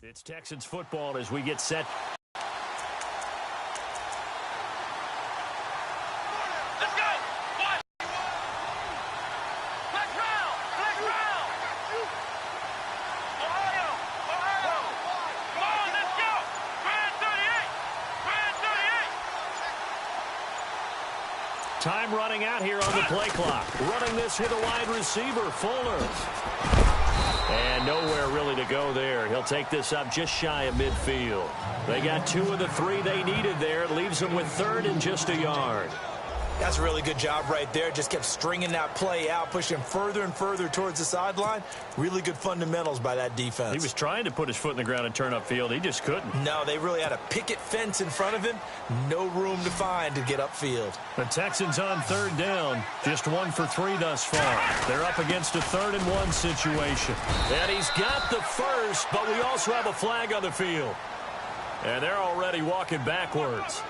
It's Texans football as we get set. Let's go! What? Flex round! Flex round! Ohio! Ohio! Come on, let's go! Brand 38! Brand 38! Time running out here on the play clock. Running this with a wide receiver, Fuller. And nowhere really to go there. He'll take this up just shy of midfield. They got 2 of the 3 they needed there. It leaves them with 3rd and just a yard. That's a really good job right there. Just kept stringing that play out, pushing further and further towards the sideline. Really good fundamentals by that defense. He was trying to put his foot in the ground and turn upfield. He just couldn't. No, they really had a picket fence in front of him. No room to find to get upfield. The Texans on 3rd down. Just 1 for 3 thus far. They're up against a 3rd and 1 situation. And he's got the first, but we also have a flag on the field. And they're already walking backwards.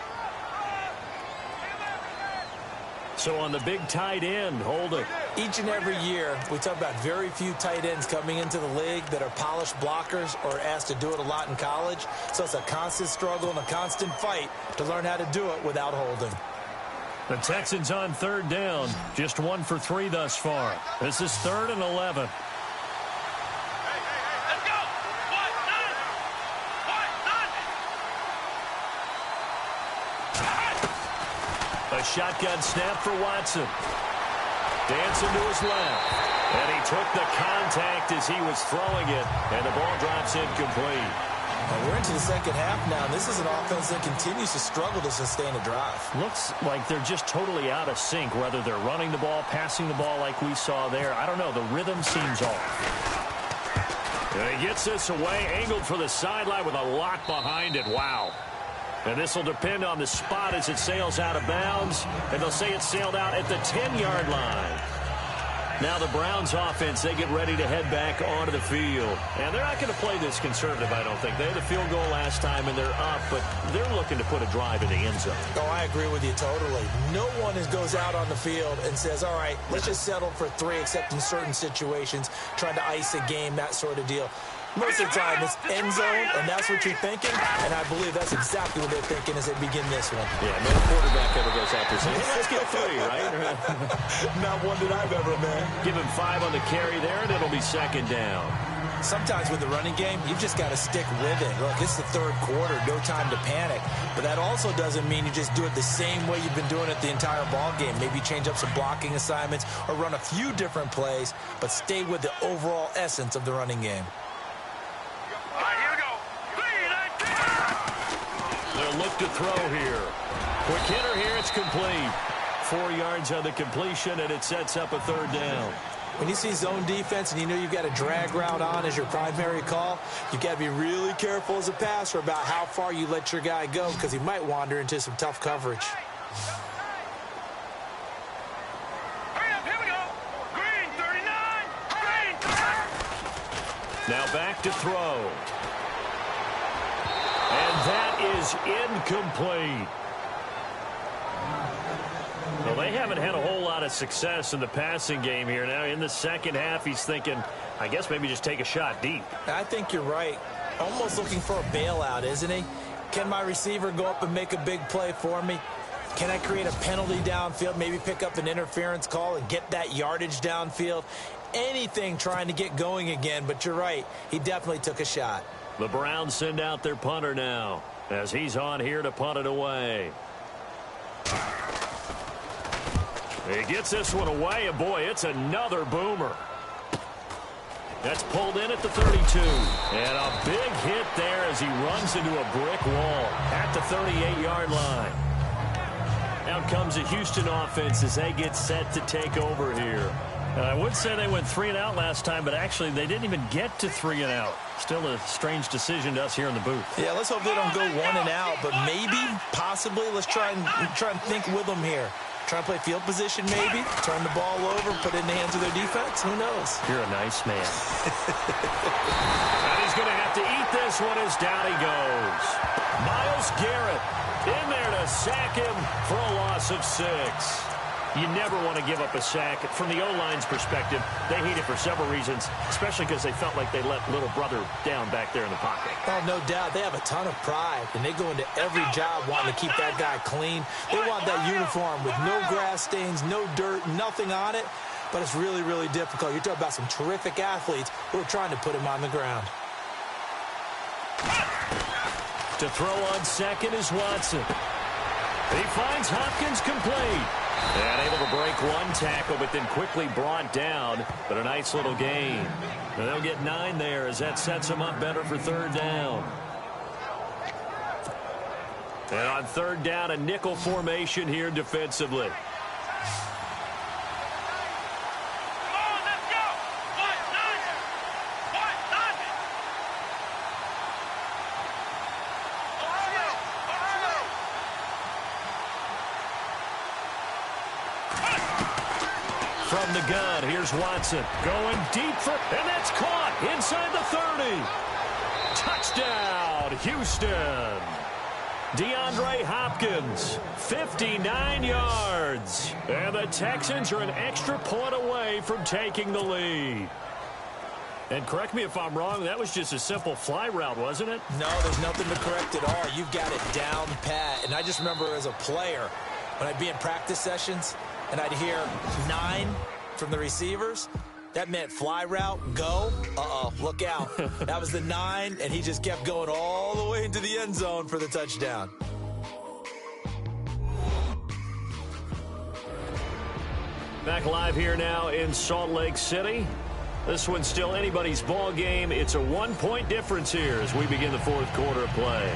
So on the big tight end, holding. Each and every year, we talk about very few tight ends coming into the league that are polished blockers or asked to do it a lot in college. So it's a constant struggle and a constant fight to learn how to do it without holding. The Texans on 3rd down. Just 1 for 3 thus far. This is 3rd and 11. A shotgun snap for Watson. Dancing to his left. And he took the contact as he was throwing it. And the ball drops incomplete. Well, we're into the second half now. This is an offense that continues to struggle to sustain a drive. Looks like they're just totally out of sync, whether they're running the ball, passing the ball like we saw there. I don't know. The rhythm seems off. And he gets this away, angled for the sideline with a lot behind it. Wow. And this will depend on the spot as it sails out of bounds. And they'll say it sailed out at the 10-yard line. Now the Browns offense, they get ready to head back onto the field. And they're not going to play this conservative, I don't think. They had the field goal last time, and they're up, but they're looking to put a drive in the end zone. Oh, I agree with you totally. No one goes out on the field and says, all right, let's just settle for 3, except in certain situations, trying to ice a game, that sort of deal. Most of the time, it's end zone, and that's what you're thinking, and I believe that's exactly what they're thinking as they begin this one. Yeah, no quarterback ever goes out there saying, hey, let's get 3, right? Not one that I've ever met. Give him 5 on the carry there, and it'll be 2nd down. Sometimes with the running game, you've just got to stick with it. Look, it's the 3rd quarter, no time to panic. But that also doesn't mean you just do it the same way you've been doing it the entire ball game. Maybe change up some blocking assignments or run a few different plays, but stay with the overall essence of the running game. They'll look to throw here. Quick hitter here, it's complete. 4 yards on the completion, and it sets up a 3rd down. When you see zone defense and you know you've got a drag route on as your primary call, you've got to be really careful as a passer about how far you let your guy go because he might wander into some tough coverage. Here we go. Green 39. Green. Now back to throw. And that is incomplete. Well, they haven't had a whole lot of success in the passing game here. Now, in the second half, he's thinking, I guess maybe just take a shot deep. I think you're right. Almost looking for a bailout, isn't he? Can my receiver go up and make a big play for me? Can I create a penalty downfield, maybe pick up an interference call and get that yardage downfield? Anything trying to get going again, but you're right. He definitely took a shot. The Browns send out their punter now as he's on here to punt it away. He gets this one away, and boy, it's another boomer. That's pulled in at the 32. And a big hit there as he runs into a brick wall at the 38-yard line. Out comes the Houston offense as they get set to take over here. I would say they went 3 and out last time, but actually they didn't even get to 3 and out. Still a strange decision to us here in the booth. Yeah, let's hope they don't go 1 and out, but maybe, possibly, let's try and think with them here. Try and play field position maybe, turn the ball over, put it in the hands of their defense. Who knows? You're a nice man. And he's going to have to eat this one as down he goes. Myles Garrett in there to sack him for a loss of 6. You never want to give up a sack. From the O-line's perspective, they hate it for several reasons, especially because they felt like they let little brother down back there in the pocket. Oh, no doubt. They have a ton of pride, and they go into every job wanting to keep that guy clean. They want that uniform with no grass stains, no dirt, nothing on it, but it's really, really difficult. You're talking about some terrific athletes who are trying to put him on the ground. To throw on second is Watson. He finds Hopkins complete. And able to break one tackle, but then quickly brought down. But a nice little gain. And they'll get 9 there as that sets them up better for third down. And on third down, a nickel formation here defensively. From the gun, here's Watson going deep for, and that's caught inside the 30. Touchdown, Houston. DeAndre Hopkins, 59 yards. And the Texans are an extra point away from taking the lead. And correct me if I'm wrong, that was just a simple fly route, wasn't it? No, there's nothing to correct at all. You've got it down pat. And I just remember as a player, when I'd be in practice sessions, and I'd hear 9 from the receivers, that meant fly route, go. Uh-oh, look out. That was the 9, and he just kept going all the way into the end zone for the touchdown. Back live here now in Salt Lake City. This one's still anybody's ball game. It's a 1-point difference here as we begin the fourth quarter of play.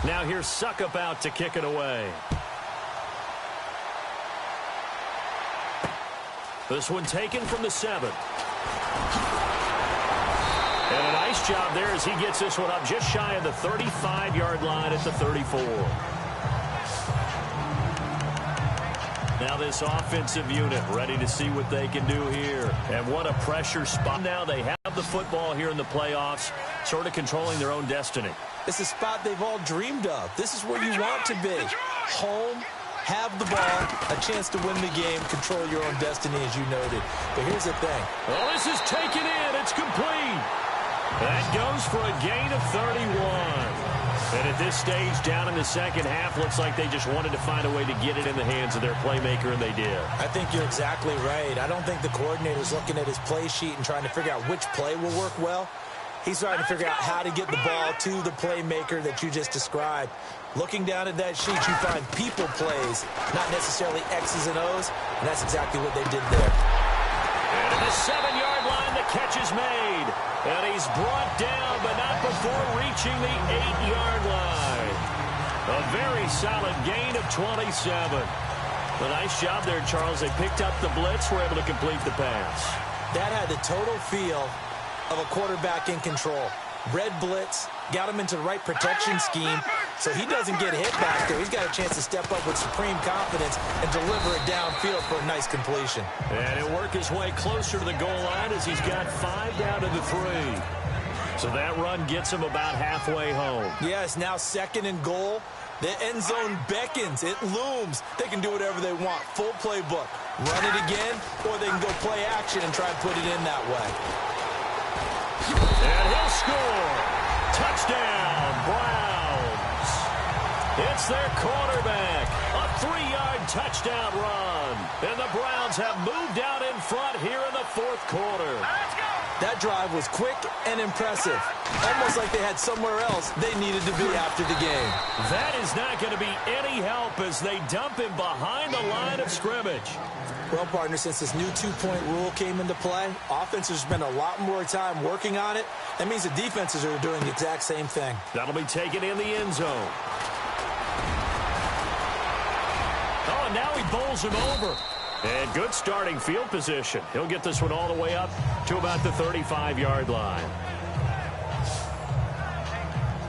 Now here's Suckup out to kick it away. This one taken from the 7. And a nice job there as he gets this one up just shy of the 35-yard line at the 34. Now this offensive unit ready to see what they can do here. And what a pressure spot. Now they have the football here in the playoffs, sort of controlling their own destiny. It's a spot they've all dreamed of. This is where you want to be. Home, have the ball, a chance to win the game, control your own destiny, as you noted. But here's the thing. Well, this is taken in. It's complete. That goes for a gain of 31. And at this stage, down in the second half, looks like they just wanted to find a way to get it in the hands of their playmaker, and they did. I think you're exactly right. I don't think the coordinator's looking at his play sheet and trying to figure out which play will work well. He's trying to figure out how to get the ball to the playmaker that you just described. Looking down at that sheet, you find people plays, not necessarily X's and O's, and that's exactly what they did there. And at the 7-yard line, the catch is made. And he's brought down, but not before reaching the 8-yard line. A very solid gain of 27. A nice job there, Charles. They picked up the blitz, were able to complete the pass. That had the total feel of a quarterback in control. Red blitz, got him into the right protection scheme, so he doesn't get hit back there. He's got a chance to step up with supreme confidence and deliver it downfield for a nice completion. And he'll work his way closer to the goal line as he's got 5 down to the 3. So that run gets him about halfway home. Yes, now 2nd and goal. The end zone beckons. It looms. They can do whatever they want. Full playbook. Run it again, or they can go play action and try and put it in that way. And he'll score. Touchdown, Browns. It's their quarterback. A 3-yard touchdown run. And the Browns have moved out in front here in the fourth quarter. Let's go. That drive was quick and impressive. Almost like they had somewhere else they needed to be after the game. That is not going to be any help as they dump him behind the line of scrimmage. Well, partner, since this new two-point rule came into play, offenses spend a lot more time working on it. That means the defenses are doing the exact same thing. That'll be taken in the end zone. Oh, now he bowls him over. And good starting field position. He'll get this one all the way up to about the 35-yard line.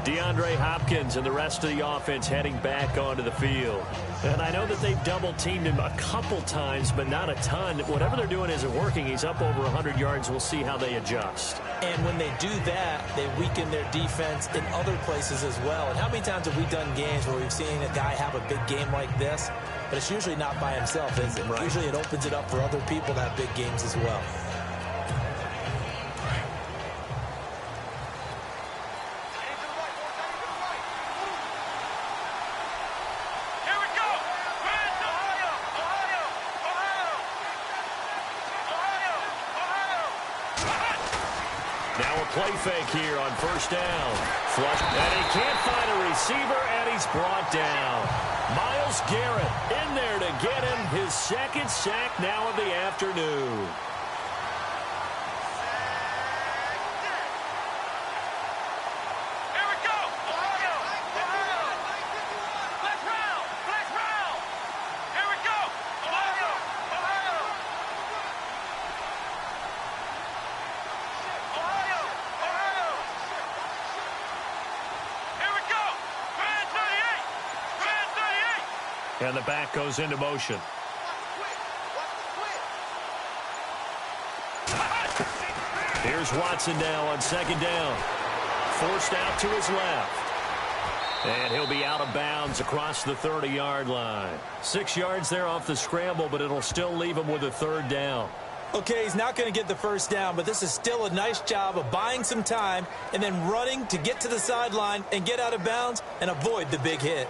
DeAndre Hopkins and the rest of the offense heading back onto the field. And I know that they've double-teamed him a couple times, but not a ton. Whatever they're doing isn't working. He's up over 100 yards. We'll see how they adjust. And when they do that, they weaken their defense in other places as well. And how many times have we done games where we've seen a guy have a big game like this? But it's usually not by himself, is it? Right. Usually it opens it up for other people to have big games as well. Play fake here on first down. Flush. And he can't find a receiver, and he's brought down. Myles Garrett in there to get him his second sack now of the afternoon. And the back goes into motion. Here's Watson now on second down. Forced out to his left. And he'll be out of bounds across the 30-yard line. 6 yards there off the scramble, but it'll still leave him with a third down. Okay, he's not going to get the first down, but this is still a nice job of buying some time and then running to get to the sideline and get out of bounds and avoid the big hit.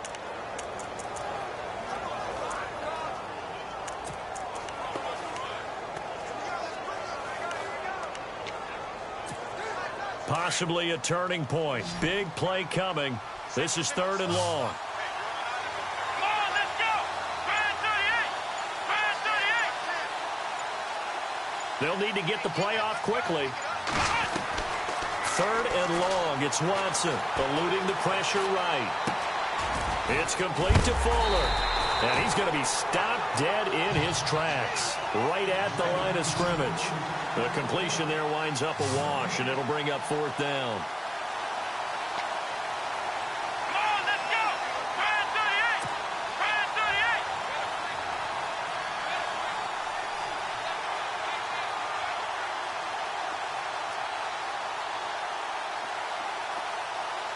Possibly a turning point. Big play coming. This is 3rd and long. Come on, let's go. Man 38. Man 38. They'll need to get the play off quickly. 3rd and long. It's Watson eluding the pressure right. It's complete to Fuller. And he's going to be stopped dead in his tracks. Right at the line of scrimmage. The completion there winds up a wash, and it'll bring up 4th down. Come on, let's go. Man 38. Man 38.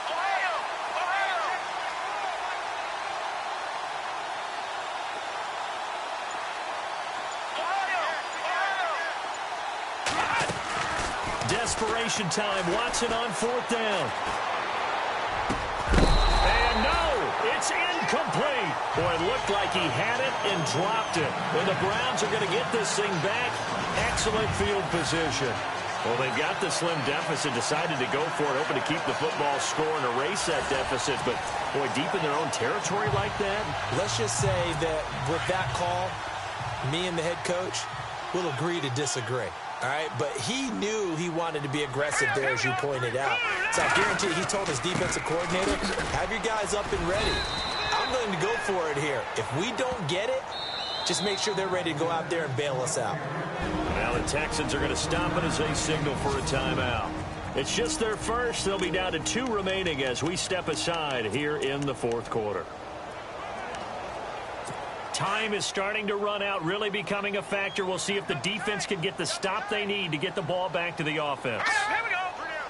Ohio. Desperation time. Watson on 4th down. And no, it's incomplete. Boy, it looked like he had it and dropped it. And the Browns are going to get this thing back. Excellent field position. Well, they've got the slim deficit, decided to go for it, hoping to keep the football score and erase that deficit. But, boy, deep in their own territory like that. Let's just say that with that call, me and the head coach will agree to disagree. All right, but he knew he wanted to be aggressive there, as you pointed out. So I guarantee he told his defensive coordinator, have your guys up and ready. I'm going to go for it here. If we don't get it, just make sure they're ready to go out there and bail us out. Now the Texans are going to stop it as they signal for a timeout. It's just their first. They'll be down to 2 remaining as we step aside here in the 4th quarter. Time is starting to run out, really becoming a factor. We'll see if the defense can get the stop they need to get the ball back to the offense. Here we go.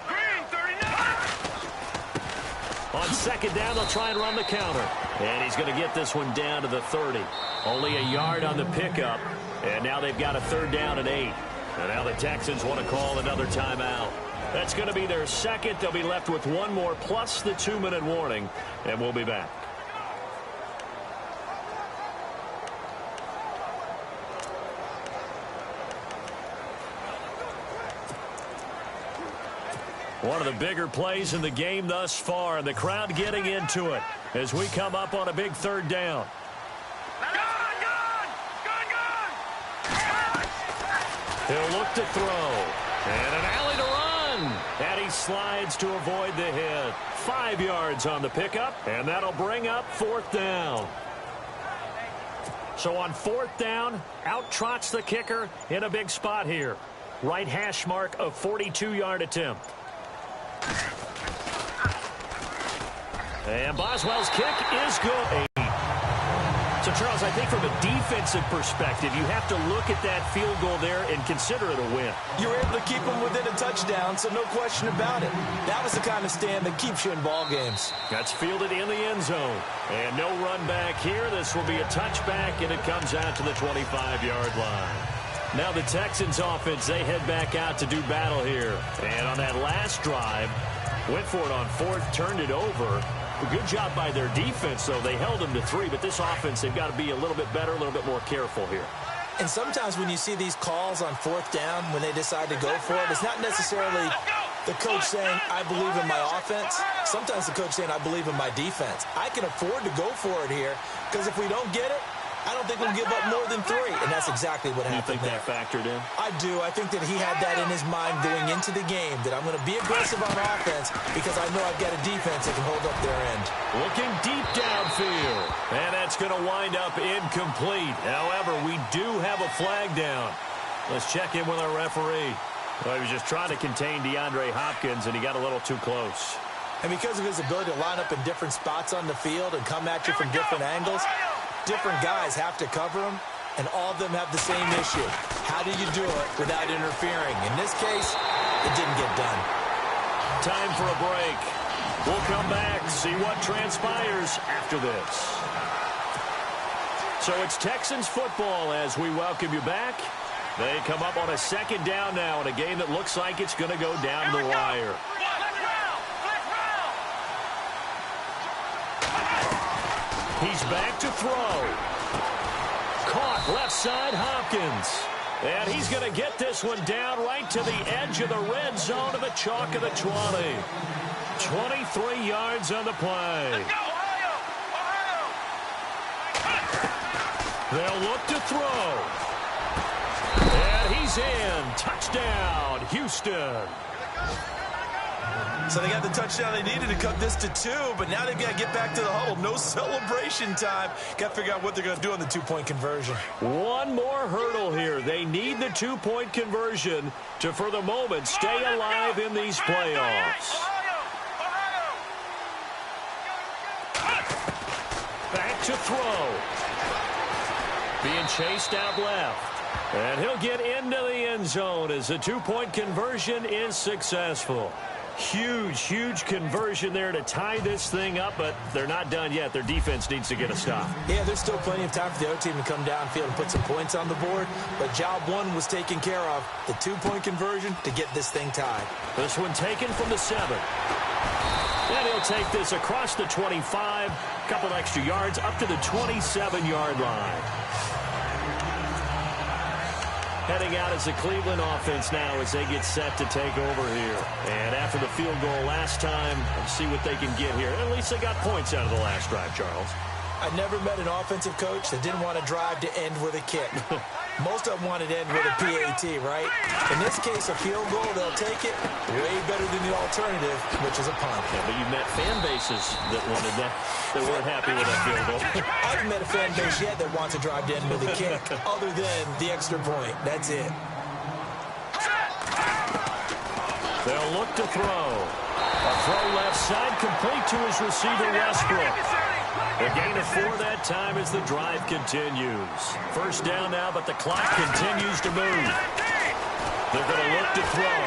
Green 39. On second down, they'll try and run the counter. And he's going to get this one down to the 30. Only a yard on the pickup. And now they've got a 3rd down and 8. And now the Texans want to call another timeout. That's going to be their second. They'll be left with one more plus the 2-minute warning. And we'll be back. One of the bigger plays in the game thus far, and the crowd getting into it as we come up on a big third down. He'll look to throw. And an alley to run. And he slides to avoid the hit. 5 yards on the pickup, and that'll bring up 4th down. So on 4th down, out trots the kicker in a big spot here. Right hash mark of 42-yard attempt. And Boswell's kick is good. So, Charles, I think from a defensive perspective, you have to look at that field goal there and consider it a win. You were able to keep them within a touchdown, so no question about it. That was the kind of stand that keeps you in ball games. That's fielded in the end zone. And no run back here. This will be a touchback, and it comes out to the 25-yard line. Now the Texans offense, they head back out to do battle here. And on that last drive, went for it on 4th, turned it over. A good job by their defense, though. They held them to 3, but this offense, they've got to be a little bit better, a little bit more careful here. And sometimes when you see these calls on 4th down, when they decide to go for it, it's not necessarily the coach saying, I believe in my offense. Sometimes the coach saying, I believe in my defense. I can afford to go for it here, because if we don't get it, I don't think we'll give up more than 3. And that's exactly what happened there. You think that factored in? I do. I think that he had that in his mind going into the game, that I'm going to be aggressive on offense because I know I've got a defense that can hold up their end. Looking deep downfield. And that's going to wind up incomplete. However, we do have a flag down. Let's check in with our referee. Well, he was just trying to contain DeAndre Hopkins, and he got a little too close. And because of his ability to line up in different spots on the field and come at you from different angles, different guys have to cover him, and all of them have the same issue. How do you do it without interfering? In this case, it didn't get done. Time for a break. We'll come back, see what transpires after this. So it's Texans football as we welcome you back. They come up on a 2nd down now in a game that looks like it's going to go down the wire. He's back to throw. Caught left side Hopkins. And he's going to get this one down right to the edge of the red zone of the chalk of the 20. 23 yards on the play. They'll look to throw. And he's in. Touchdown, Houston. So they got the touchdown they needed to cut this to 2, but now they've got to get back to the huddle. No celebration time. Got to figure out what they're going to do on the 2-point conversion. One more hurdle here. They need the 2-point conversion to, for the moment, stay alive in these playoffs. Back to throw. Being chased out left. And he'll get into the end zone as the 2-point conversion is successful. Huge conversion there to tie this thing up, but they're not done yet. Their defense needs to get a stop. Yeah, there's still plenty of time for the other team to come downfield and put some points on the board, but job 1 was taken care of. The 2-point conversion to get this thing tied. This one taken from the 7. And he'll take this across the 25, couple extra yards up to the 27-yard line. Heading out as the Cleveland offense now as they get set to take over here. And after the field goal last time, let's see what they can get here. At least they got points out of the last drive, Charles. I never met an offensive coach that didn't want to drive to end with a kick. Most of them wanted to end with a PAT, right? In this case, a field goal, they'll take it way better than the alternative, which is a punt. Yeah, but you've met fan bases that wanted that, that weren't happy with that field goal. I haven't met a fan base yet that wants to drive to end with a kick, other than the extra point. That's it. They'll look to throw. A throw left side, complete to his receiver, Westbrook. A gain of 4 that time as the drive continues. First down now, but the clock continues to move. They're going to look to throw.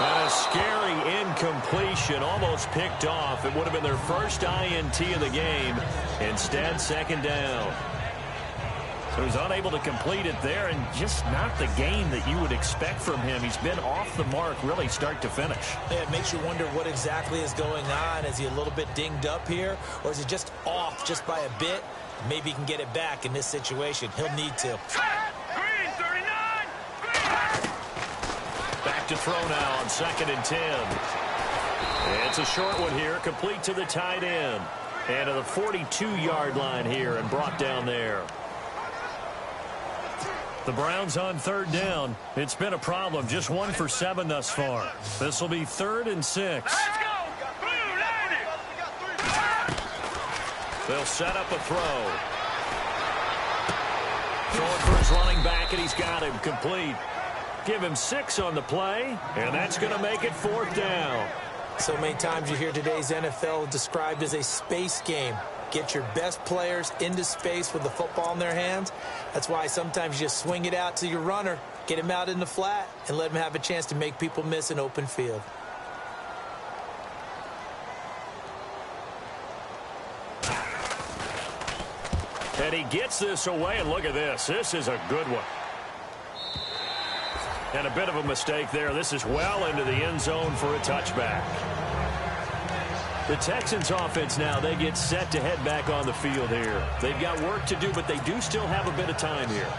And a scary incompletion, almost picked off. It would have been their first INT of the game. Instead, 2nd down. So he's unable to complete it there, and just not the game that you would expect from him. He's been off the mark, really, start to finish. Yeah, it makes you wonder what exactly is going on. Is he a little bit dinged up here, or is he just off just by a bit? Maybe he can get it back in this situation. He'll need to. Back to throw now on 2nd and 10. It's a short one here, complete to the tight end. And to the 42-yard line here and brought down there. The Browns on 3rd down. It's been a problem. Just 1 for 7 thus far. This will be 3rd and 6. They'll set up a throw. Throwing for his running back, and he's got him complete. Give him 6 on the play, and that's going to make it 4th down. So many times you hear today's NFL described as a space game. Get your best players into space with the football in their hands. That's why sometimes you just swing it out to your runner, get him out in the flat, and let him have a chance to make people miss an open field. And he gets this away, and look at this. This is a good one. And a bit of a mistake there. This is well into the end zone for a touchback. The Texans offense now, they get set to head back on the field here. They've got work to do, but they do still have a bit of time here.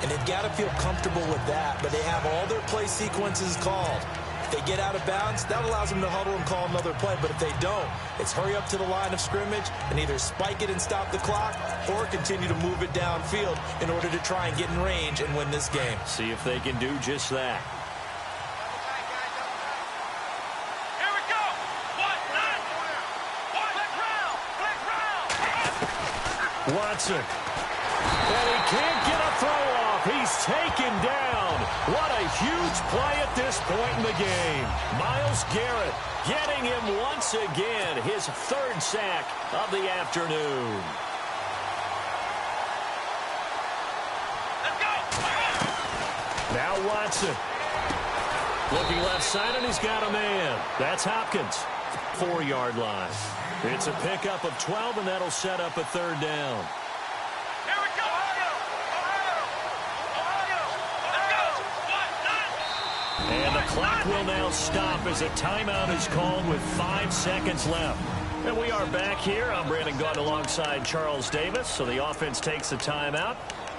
And they've got to feel comfortable with that, but they have all their play sequences called. If they get out of bounds, that allows them to huddle and call another play. But if they don't, it's hurry up to the line of scrimmage and either spike it and stop the clock or continue to move it downfield in order to try and get in range and win this game. See if they can do just that. Here we go. Watson. And he can't get a throw off. He's taken down. What a huge play at this point in the game. Myles Garrett getting him once again, his 3rd sack of the afternoon. Let's go. Now Watson. Looking left side, and he's got a man. That's Hopkins. 4-yard line. It's a pickup of 12, and that'll set up a 3rd down. Here we go. And the clock will now stop as a timeout is called with 5 seconds left. And we are back here. I'm Brandon Gunn alongside Charles Davis. So the offense takes the timeout.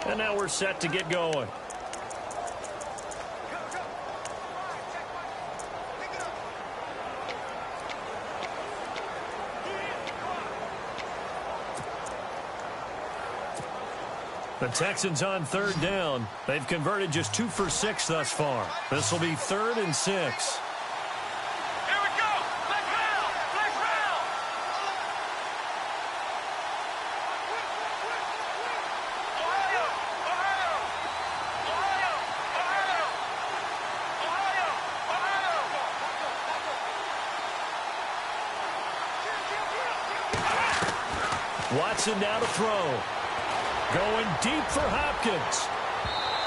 And now we're set to get going. The Texans on 3rd down. They've converted just 2 for 6 thus far. This will be 3rd and 6. Here we go. Let's round. Let's round. Ohio. Ohio. Ohio. Ohio. Watson now to throw. Going deep for Hopkins.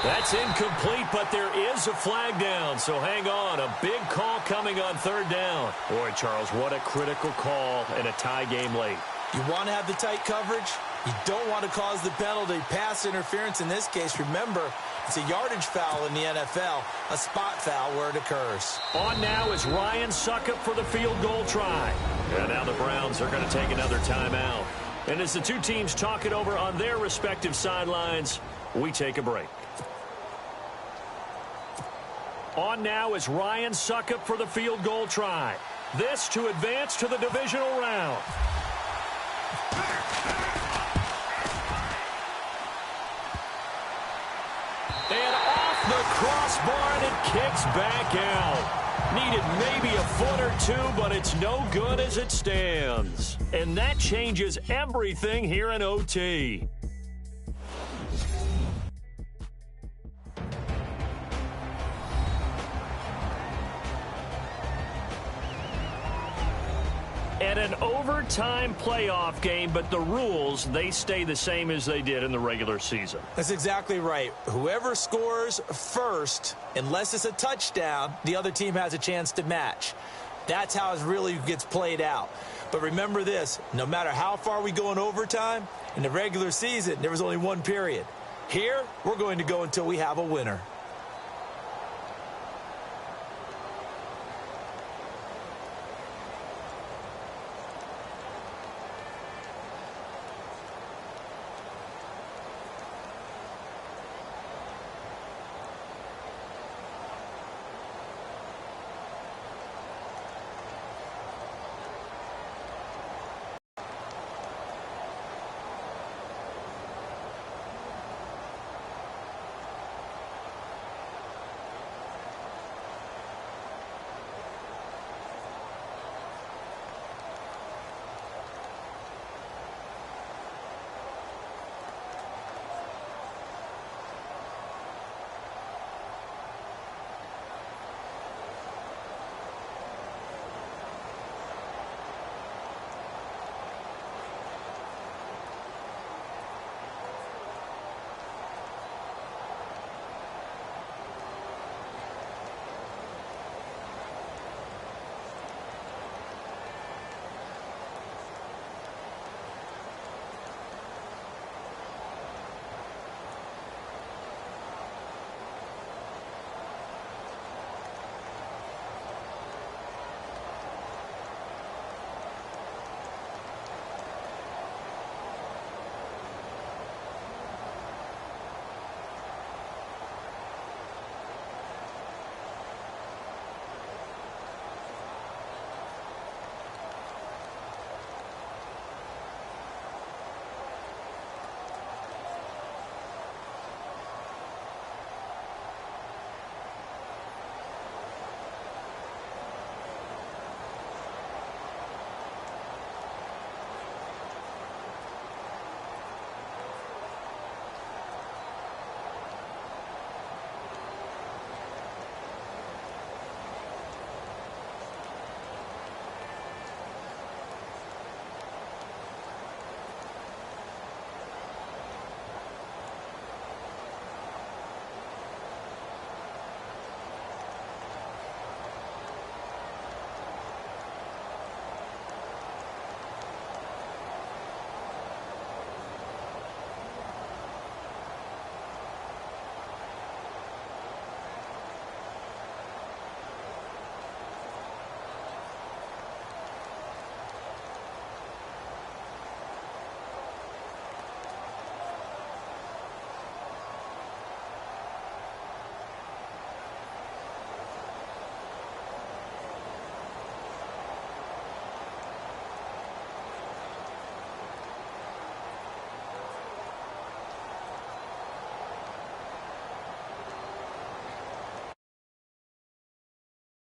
That's incomplete, but there is a flag down, so hang on. A big call coming on 3rd down. Boy, Charles, what a critical call in a tie game late. You want to have the tight coverage. You don't want to cause the penalty. Pass interference in this case, remember, it's a yardage foul in the NFL, a spot foul where it occurs. On now is Ryan Succop for the field goal try. And now the Browns are going to take another timeout. And as the two teams talk it over on their respective sidelines, we take a break. On now is Ryan Succop for the field goal try. This to advance to the divisional round. And off the crossbar, and it kicks back out. Needed maybe a foot or two, but it's no good as it stands. And that changes everything here in OT. And an overtime playoff game, but the rules, they stay the same as they did in the regular season. That's exactly right. Whoever scores first, unless it's a touchdown, the other team has a chance to match. That's how it really gets played out. But remember this, no matter how far we go in overtime, in the regular season, there was only one period. Here, we're going to go until we have a winner.